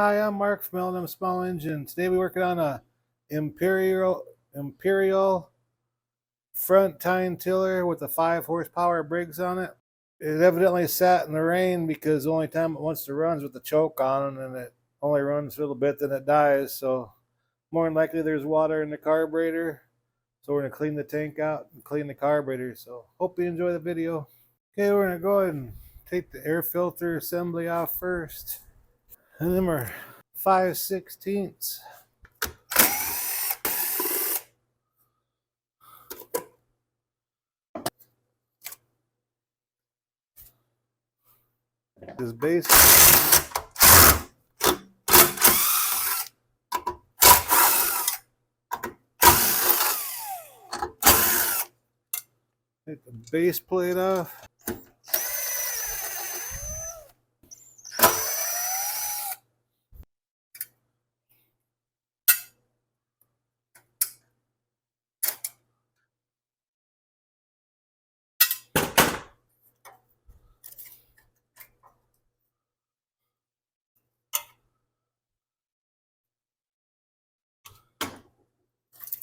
Hi, I'm Mark from L&M Small Engine. Today we're working on a Imperial front tine tiller with a 5 horsepower Briggs on it. It evidently sat in the rain because the only time it wants to run is with the choke on it, and it only runs a little bit, then it dies. So more than likely there's water in the carburetor. So we're gonna clean the tank out and clean the carburetor. So hope you enjoy the video. Okay, we're gonna go ahead and take the air filter assembly off first. And then we're 5/16. This base. Take the base plate off.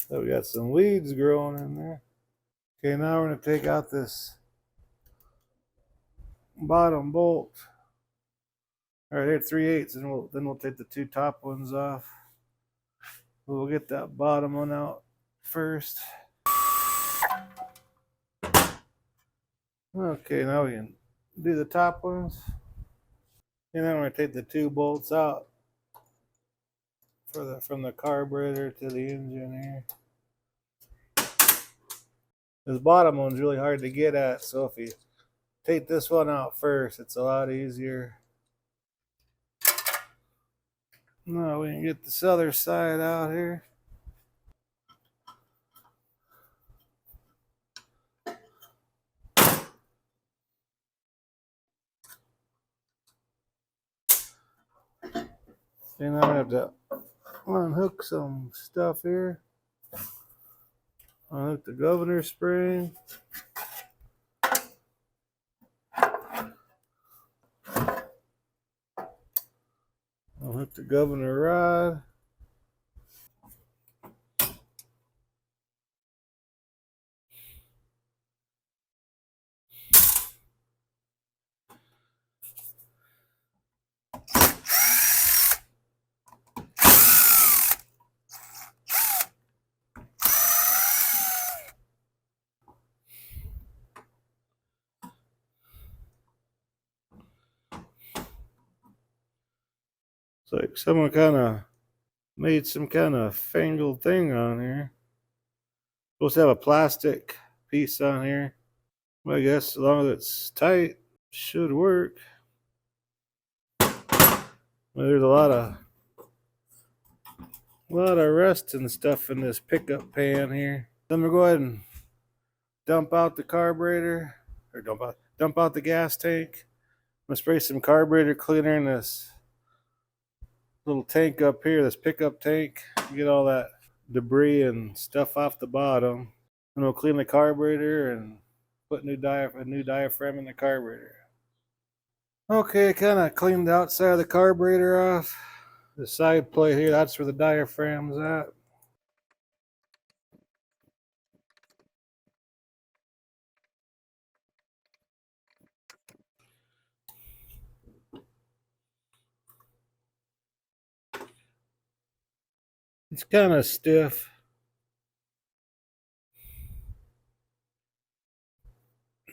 So we got some weeds growing in there. Okay, now we're going to take out this bottom bolt. All right, here 3/8, and then we'll take the two top ones off. We'll get that bottom one out first. Okay, now we can do the top ones. And then we're going to take the two bolts out from the carburetor to the engine here. This bottom one's really hard to get at, so if you take this one out first, it's a lot easier. Now we can get this other side out here. And I have to unhook some stuff here. Unhook the governor spring. Unhook the governor rod. It's like someone kind of made some kind of fangled thing on here. Supposed to have a plastic piece on here. Well, I guess as long as it's tight, should work. Well, there's a lot of rust and stuff in this pickup pan here. Then we'll go ahead and dump out the carburetor, or dump out the gas tank. I'm gonna spray some carburetor cleaner in this little tank up here, this pickup tank. Get all that debris and stuff off the bottom. And we'll clean the carburetor and put a new diaphragm in the carburetor. Okay, kind of cleaned the outside of the carburetor off. The side plate here, that's where the diaphragm's at. It's kind of stiff.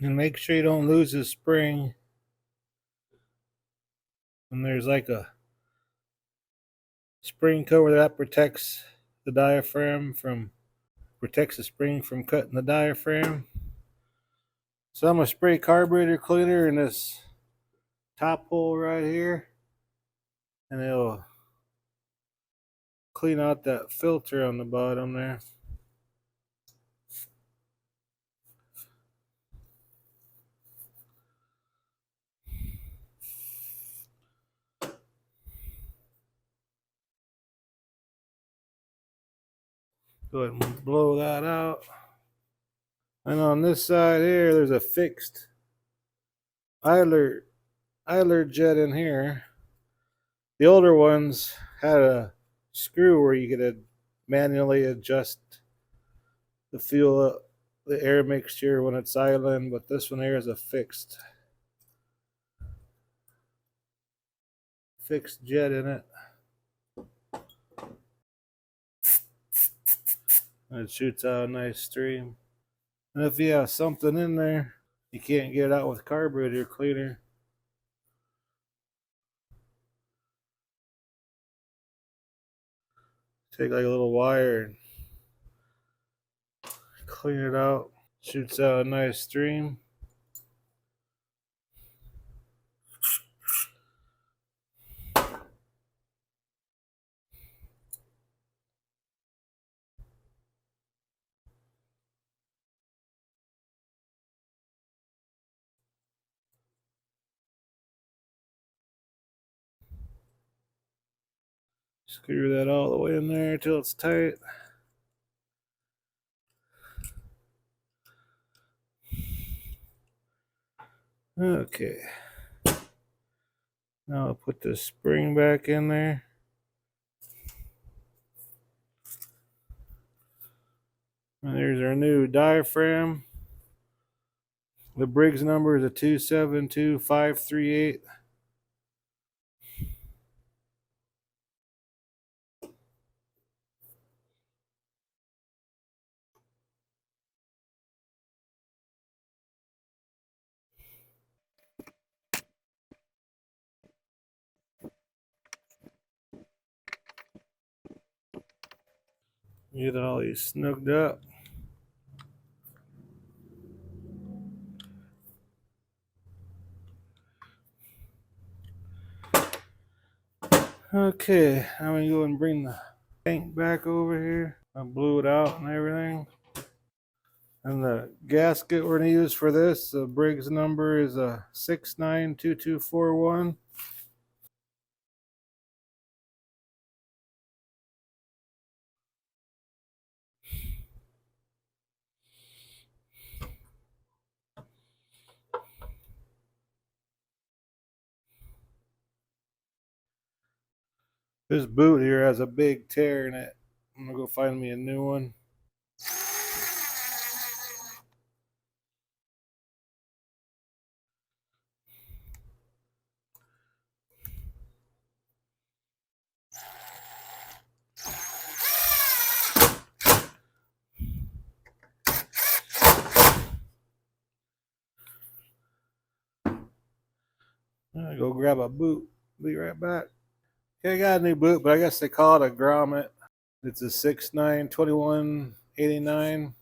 And make sure you don't lose the spring. And there's like a spring cover that protects the diaphragm protects the spring from cutting the diaphragm. So I'm gonna spray carburetor cleaner in this top hole right here, and it'll clean out that filter on the bottom there. Go ahead and blow that out. And on this side here, there's a fixed idler jet in here. The older ones had a screw where you could manually adjust the fuel, the air mixture when it's idling, but this one here is a fixed jet in it. And it shoots out a nice stream. And if you have something in there, you can't get it out with carburetor cleaner. Take like a little wire and clean it out. Shoots out a nice stream. Screw that all the way in there till it's tight. Okay. Now I'll put the spring back in there. And there's our new diaphragm. The Briggs number is a 272538. Get all these snugged up. Okay, I'm gonna go and bring the tank back over here. I blew it out and everything. And the gasket we're gonna use for this, the Briggs number is a 692241. This boot here has a big tear in it. I'm gonna go find me a new one. I'm gonna go grab a boot. Be right back. Okay, I got a new boot, but I guess they call it a grommet. It's a 692189.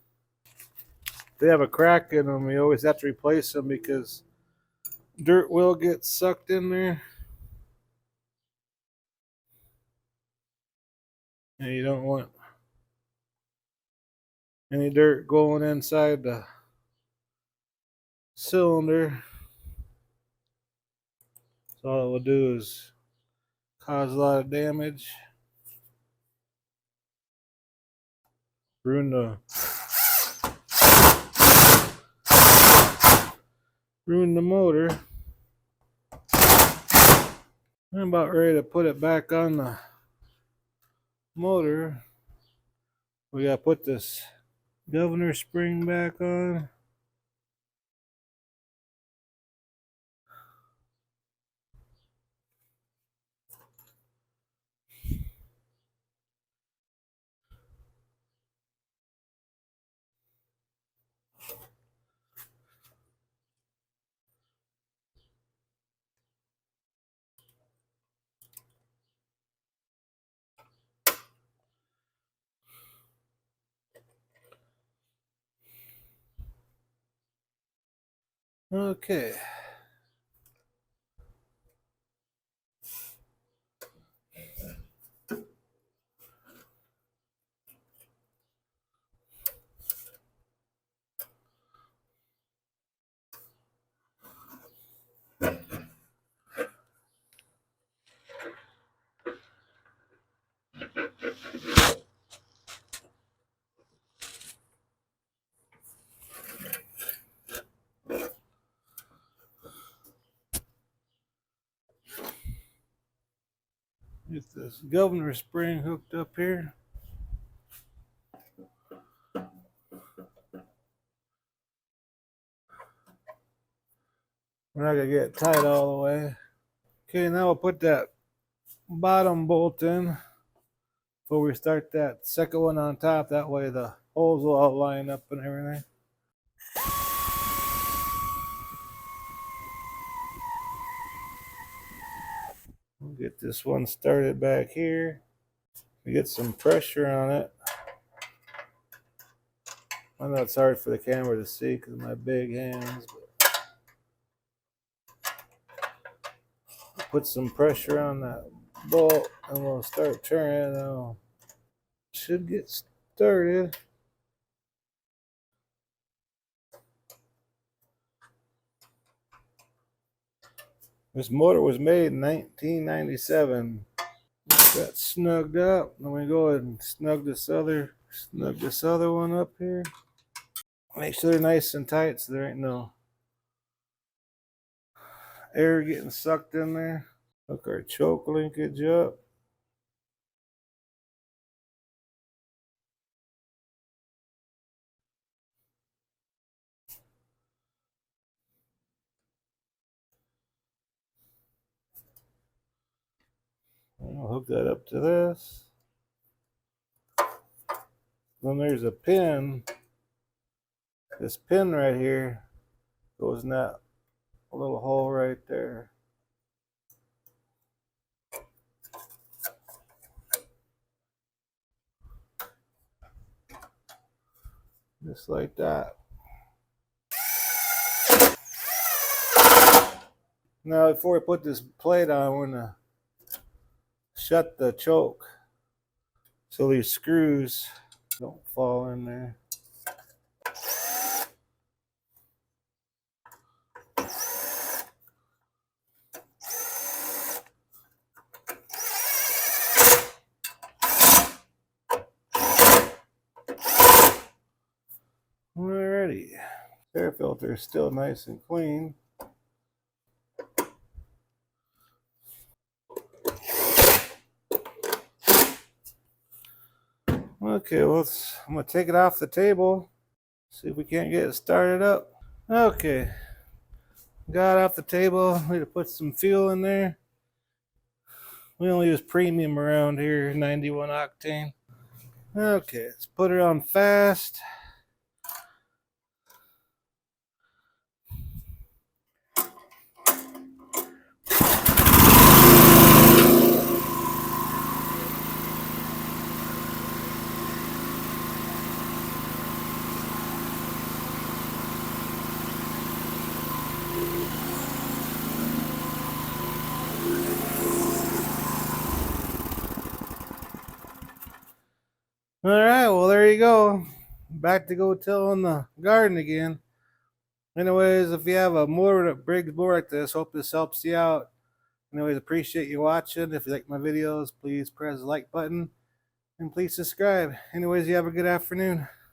They have a crack in them. You always have to replace them because dirt will get sucked in there. And you don't want any dirt going inside the cylinder. So all it will do is cause a lot of damage. Ruin the motor. I'm about ready to put it back on the motor. We gotta put this governor spring back on. Okay. this governor spring hooked up here. We're not gonna get it tight all the way. Okay, now we'll put that bottom bolt in before we start that second one on top. That way the holes will all line up and everything. We'll get this one started back here. We get some pressure on it. I know it's hard for the camera to see because of my big hands, but put some pressure on that bolt and we'll start turning it on. Should get started. This motor was made in 1997. Got snugged up. Then we go ahead and snug this other one up here. Make sure they're nice and tight so there ain't no air getting sucked in there. Hook our choke linkage up. I'll hook that up to this. Then there's a pin. This pin right here goes in that little hole right there. Just like that. Now before we put this plate on, we're gonna shut the choke so these screws don't fall in there. Alrighty. Air filter is still nice and clean. Okay, well, I'm going to take it off the table. See if we can't get it started up. Okay. Got it off the table. Need to put some fuel in there. We only use premium around here, 91 octane. Okay, let's put it on fast. All right, well, there you go. Back to go tilling the garden again. Anyways, if you have a motor that breaks more like this, hope this helps you out. Anyways, appreciate you watching. If you like my videos, please press the like button and please subscribe. Anyways, you have a good afternoon.